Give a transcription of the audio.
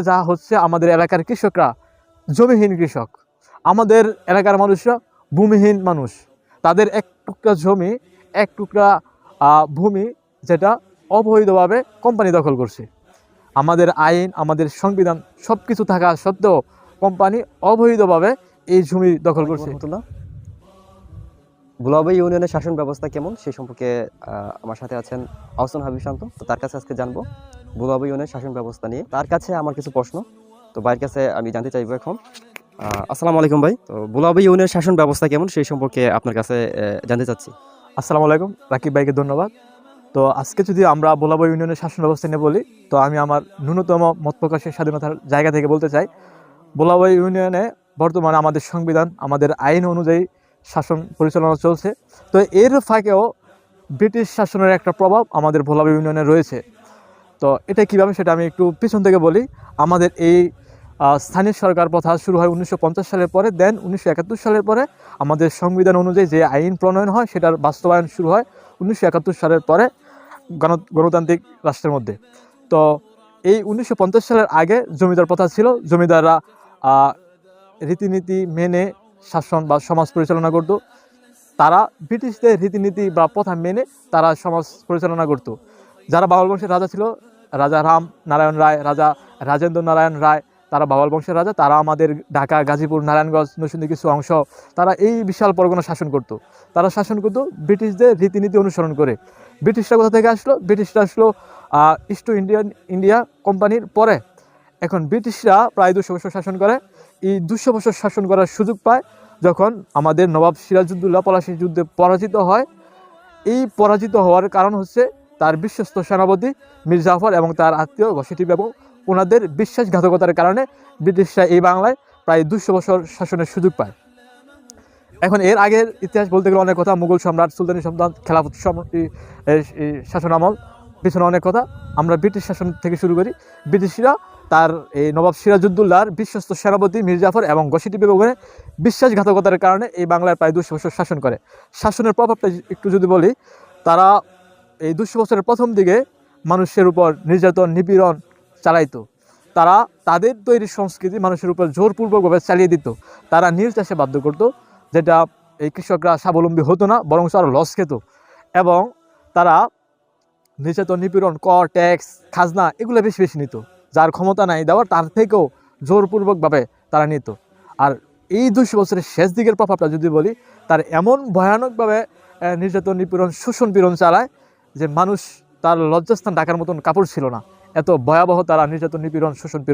যা হচ্ছে আমাদের এলাকার কৃষকরা জমিহীন কৃষক, আমাদের এলাকার মানুষরা ভূমিহীন মানুষ। তাদের এক টুকরা জমি, এক টুকরা ভূমি, যেটা অবৈধভাবে কোম্পানি দখল করছে। আমাদের আইন, আমাদের সংবিধান সব কিছু থাকা সত্ত্বেও কোম্পানি অবৈধভাবে এই জমি দখল করছে। ভোলাবাই ইউনিয়নের শাসন ব্যবস্থা কেমন সেই সম্পর্কে আমার সাথে আছেন আহসান হাবিব শান্ত। তো তার কাছে আজকে জানবো ভোলাবাই ইউনিয়নের শাসন ব্যবস্থা নিয়ে। তার কাছে আমার কিছু প্রশ্ন, তো ভাইয়ের কাছে আমি জানতে চাইবো এখন। আসসালামু আলাইকুম ভাই। তো ভোলাবাই ইউনিয়নের শাসন ব্যবস্থা কেমন সেই সম্পর্কে আপনার কাছে জানতে চাচ্ছি। আসসালামু আলাইকুম, রাকিব ভাইকে ধন্যবাদ। তো আজকে যদি আমরা ভোলাবাই ইউনিয়নের শাসন ব্যবস্থা নিয়ে বলি, তো আমি আমার ন্যূনতম মত প্রকাশের স্বাধীনতার জায়গা থেকে বলতে চাই, ভোলাবাই ইউনিয়নে বর্তমানে আমাদের সংবিধান, আমাদের আইন অনুযায়ী শাসন পরিচালনা চলছে। তো এর ফাঁকেও ব্রিটিশ শাসনের একটা প্রভাব আমাদের ভোলাবাই ইউনিয়নে রয়েছে। তো এটা কীভাবে, সেটা আমি একটু পিছন থেকে বলি। আমাদের এই স্থানীয় সরকার প্রথা শুরু হয় 1950 সালের পরে, দেন 1971 সালের পরে আমাদের সংবিধান অনুযায়ী যে আইন প্রণয়ন হয় সেটার বাস্তবায়ন শুরু হয় 1971 সালের পরে গণতান্ত্রিক রাষ্ট্রের মধ্যে। তো এই 1950 সালের আগে জমিদার প্রথা ছিল। জমিদাররা রীতিনীতি মেনে শাসন বা সমাজ পরিচালনা করত। তারা ব্রিটিশদের রীতিনীতি বা প্রথা মেনে তারা সমাজ পরিচালনা করত। যারা বাউল বংশের রাজা ছিল, রাজা রাম নারায়ণ রায়, রাজা রাজেন্দ্র নারায়ণ রায়, তারা বাউল বংশের রাজা। তারা আমাদের ঢাকা, গাজীপুর, নারায়ণগঞ্জ, নরসিংদীর কিছু অংশ, তারা এই বিশাল পরগনা শাসন করত। তারা শাসন করত ব্রিটিশদের রীতিনীতি অনুসরণ করে। ব্রিটিশরা কোথা থেকে আসলো? ব্রিটিশরা আসলো ইস্ট ইন্ডিয়া কোম্পানির পরে। এখন ব্রিটিশরা প্রায় 200 বছর শাসন করে। এই 200 বছর শাসন করার সুযোগ পায় যখন আমাদের নবাব সিরাজউদ্দৌলা পলাশীর যুদ্ধে পরাজিত হয়। এই পরাজিত হওয়ার কারণ হচ্ছে তার বিশ্বস্ত সেনাপতি মীর জাফর এবং তার আত্মীয় ঘসেটি এবং ওনাদের বিশ্বাসঘাতকতার কারণে ব্রিটিশরা এই বাংলায় প্রায় 200 বছর শাসনের সুযোগ পায়। এখন এর আগের ইতিহাস বলতে গেলে অনেক কথা, মুঘল সম্রাট, সুলতানি সম্রাট, খেলাফত শাসন আমল, পিছনে অনেক কথা। আমরা ব্রিটিশ শাসন থেকে শুরু করি। ব্রিটিশরা তার এই নবাব সিরাজউদ্দৌলার বিশ্বস্ত সেনাপতি মীর জাফর এবং ঘসেটি বেগমের বিশ্বাসঘাতকতার কারণে এই বাংলায় প্রায় 200 বছর শাসন করে। শাসনের প্রভাবটা একটু যদি বলি, তারা এই 200 বছরের প্রথম দিকে মানুষের উপর নির্যাতন, নিপীড়ন চালাইতো। তারা তাদের তৈরি সংস্কৃতি মানুষের উপর জোরপূর্বকভাবে চালিয়ে দিত। তারা নীল চাষে বাধ্য করত, যেটা এই কৃষকরা স্বাবলম্বী হতো না, বরং আরও লস খেত। এবং তারা নির্যাতন, নিপীড়ন, কর, ট্যাক্স, খাজনা এগুলো বেশি বেশি নিত। যার ক্ষমতা নাই দেওয়ার, তার থেকেও জোরপূর্বকভাবে তারা নিত। আর এই 200 বছরের শেষ দিকের প্রভাবটা যদি বলি, তার এমন ভয়ানকভাবে নির্যাতন, নিপীড়ন, শোষণ, পীড়ন চালায় যে মানুষ তার লজ্জাস্থান ঢাকার মতন কাপড় ছিল না। এত ভয়াবহ তারা নির্যাতন, নিপীড়ন, শোষণ, পীড়ন